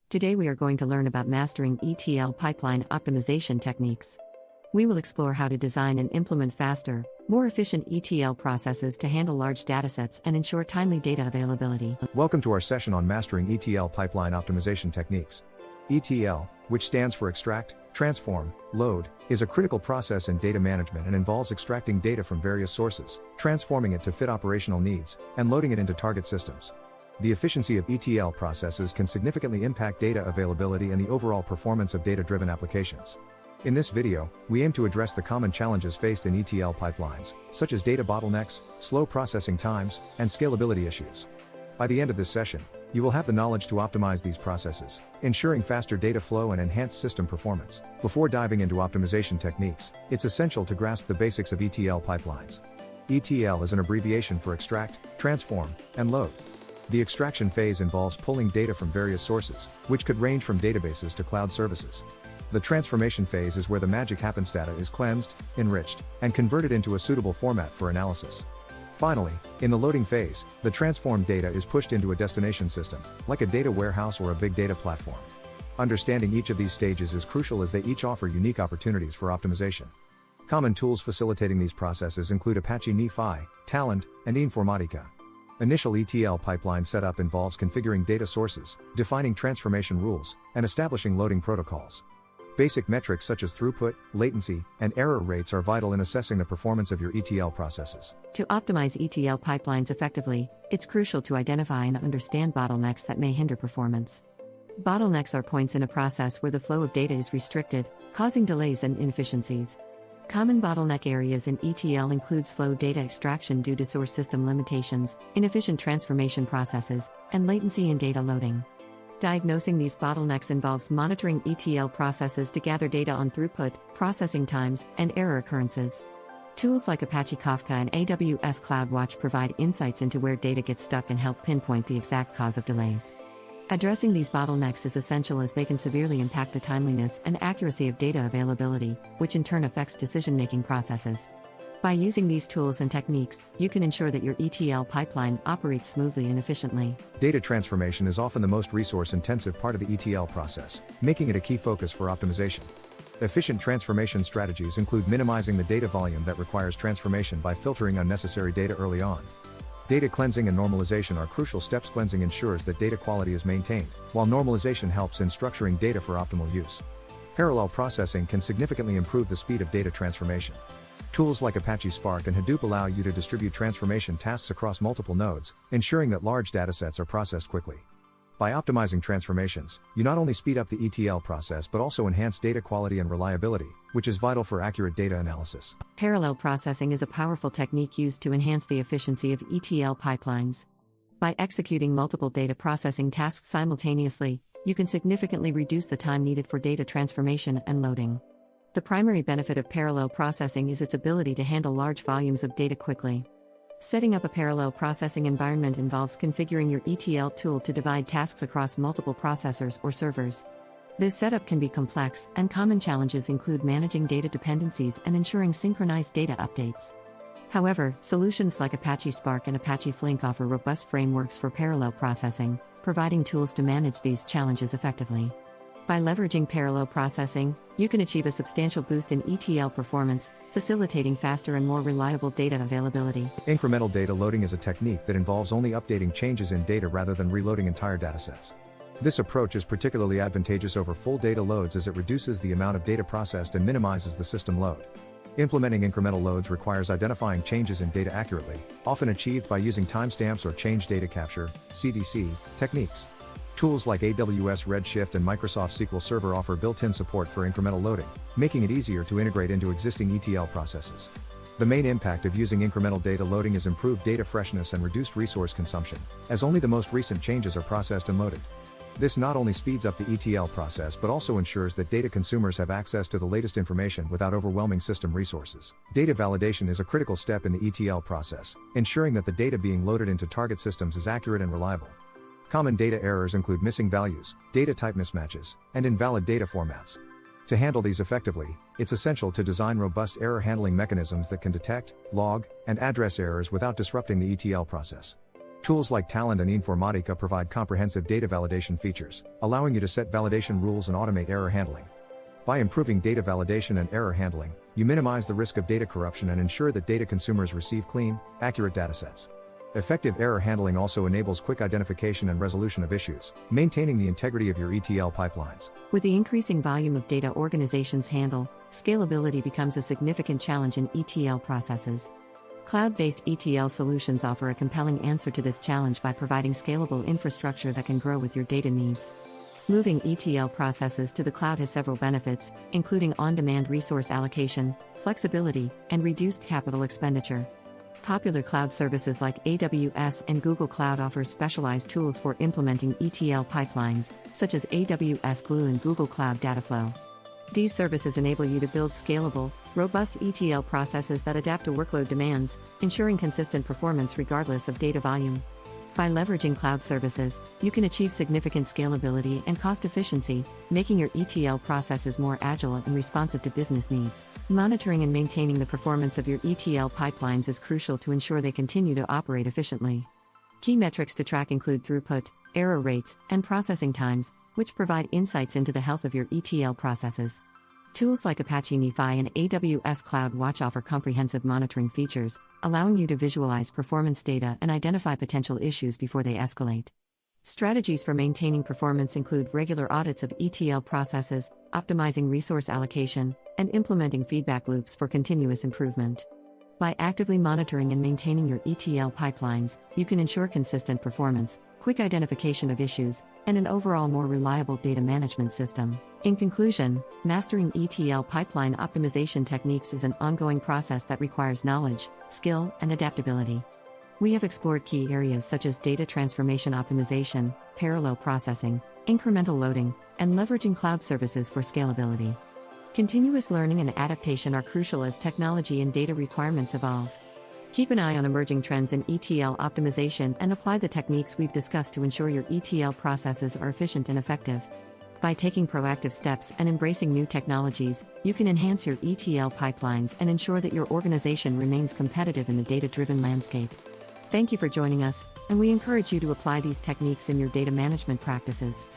Today we are going to learn about mastering ETL pipeline optimization techniques. We will explore how to design and implement faster, more efficient ETL processes to handle large datasets and ensure timely data availability. Welcome to our session on mastering ETL pipeline optimization techniques. ETL, which stands for extract, transform, load, is a critical process in data management and involves extracting data from various sources, transforming it to fit operational needs, and loading it into target systems. The efficiency of ETL processes can significantly impact data availability and the overall performance of data-driven applications. In this video, we aim to address the common challenges faced in ETL pipelines, such as data bottlenecks, slow processing times, and scalability issues. By the end of this session, you will have the knowledge to optimize these processes, ensuring faster data flow and enhanced system performance. Before diving into optimization techniques, it's essential to grasp the basics of ETL pipelines. ETL is an abbreviation for extract, transform, and load. The extraction phase involves pulling data from various sources, which could range from databases to cloud services. The transformation phase is where the magic happens: data is cleansed, enriched, and converted into a suitable format for analysis. Finally, in the loading phase, the transformed data is pushed into a destination system, like a data warehouse or a big data platform. Understanding each of these stages is crucial as they each offer unique opportunities for optimization. Common tools facilitating these processes include Apache NiFi, Talend, and Informatica. Initial ETL pipeline setup involves configuring data sources, defining transformation rules, and establishing loading protocols. Basic metrics such as throughput, latency, and error rates are vital in assessing the performance of your ETL processes. To optimize ETL pipelines effectively, it's crucial to identify and understand bottlenecks that may hinder performance. Bottlenecks are points in a process where the flow of data is restricted, causing delays and inefficiencies. Common bottleneck areas in ETL include slow data extraction due to source system limitations, inefficient transformation processes, and latency in data loading. Diagnosing these bottlenecks involves monitoring ETL processes to gather data on throughput, processing times, and error occurrences. Tools like Apache Kafka and AWS CloudWatch provide insights into where data gets stuck and help pinpoint the exact cause of delays. Addressing these bottlenecks is essential as they can severely impact the timeliness and accuracy of data availability, which in turn affects decision-making processes. By using these tools and techniques, you can ensure that your ETL pipeline operates smoothly and efficiently. Data transformation is often the most resource-intensive part of the ETL process, making it a key focus for optimization. Efficient transformation strategies include minimizing the data volume that requires transformation by filtering unnecessary data early on. Data cleansing and normalization are crucial steps. Cleansing ensures that data quality is maintained, while normalization helps in structuring data for optimal use. Parallel processing can significantly improve the speed of data transformation. Tools like Apache Spark and Hadoop allow you to distribute transformation tasks across multiple nodes, ensuring that large datasets are processed quickly. By optimizing transformations, you not only speed up the ETL process but also enhance data quality and reliability, which is vital for accurate data analysis. Parallel processing is a powerful technique used to enhance the efficiency of ETL pipelines. By executing multiple data processing tasks simultaneously, you can significantly reduce the time needed for data transformation and loading. The primary benefit of parallel processing is its ability to handle large volumes of data quickly. Setting up a parallel processing environment involves configuring your ETL tool to divide tasks across multiple processors or servers. This setup can be complex, and common challenges include managing data dependencies and ensuring synchronized data updates. However, solutions like Apache Spark and Apache Flink offer robust frameworks for parallel processing, providing tools to manage these challenges effectively. By leveraging parallel processing, you can achieve a substantial boost in ETL performance, facilitating faster and more reliable data availability. Incremental data loading is a technique that involves only updating changes in data rather than reloading entire datasets. This approach is particularly advantageous over full data loads as it reduces the amount of data processed and minimizes the system load. Implementing incremental loads requires identifying changes in data accurately, often achieved by using timestamps or change data capture (CDC) techniques. Tools like AWS Redshift and Microsoft SQL Server offer built-in support for incremental loading, making it easier to integrate into existing ETL processes. The main impact of using incremental data loading is improved data freshness and reduced resource consumption, as only the most recent changes are processed and loaded. This not only speeds up the ETL process but also ensures that data consumers have access to the latest information without overwhelming system resources. Data validation is a critical step in the ETL process, ensuring that the data being loaded into target systems is accurate and reliable. Common data errors include missing values, data type mismatches, and invalid data formats. To handle these effectively, it's essential to design robust error handling mechanisms that can detect, log, and address errors without disrupting the ETL process. Tools like Talend and Informatica provide comprehensive data validation features, allowing you to set validation rules and automate error handling. By improving data validation and error handling, you minimize the risk of data corruption and ensure that data consumers receive clean, accurate datasets. Effective error handling also enables quick identification and resolution of issues, maintaining the integrity of your ETL pipelines. With the increasing volume of data organizations handle, scalability becomes a significant challenge in ETL processes. Cloud-based ETL solutions offer a compelling answer to this challenge by providing scalable infrastructure that can grow with your data needs. Moving ETL processes to the cloud has several benefits, including on-demand resource allocation, flexibility, and reduced capital expenditure. Popular cloud services like AWS and Google Cloud offer specialized tools for implementing ETL pipelines, such as AWS Glue and Google Cloud Dataflow. These services enable you to build scalable, robust ETL processes that adapt to workload demands, ensuring consistent performance regardless of data volume. By leveraging cloud services, you can achieve significant scalability and cost efficiency, making your ETL processes more agile and responsive to business needs. Monitoring and maintaining the performance of your ETL pipelines is crucial to ensure they continue to operate efficiently. Key metrics to track include throughput, error rates, and processing times, which provide insights into the health of your ETL processes. Tools like Apache NiFi and AWS CloudWatch offer comprehensive monitoring features, allowing you to visualize performance data and identify potential issues before they escalate. Strategies for maintaining performance include regular audits of ETL processes, optimizing resource allocation, and implementing feedback loops for continuous improvement. By actively monitoring and maintaining your ETL pipelines, you can ensure consistent performance, quick identification of issues, and an overall more reliable data management system. In conclusion, mastering ETL pipeline optimization techniques is an ongoing process that requires knowledge, skill, and adaptability. We have explored key areas such as data transformation optimization, parallel processing, incremental loading, and leveraging cloud services for scalability. Continuous learning and adaptation are crucial as technology and data requirements evolve. Keep an eye on emerging trends in ETL optimization and apply the techniques we've discussed to ensure your ETL processes are efficient and effective. By taking proactive steps and embracing new technologies, you can enhance your ETL pipelines and ensure that your organization remains competitive in the data-driven landscape. Thank you for joining us, and we encourage you to apply these techniques in your data management practices.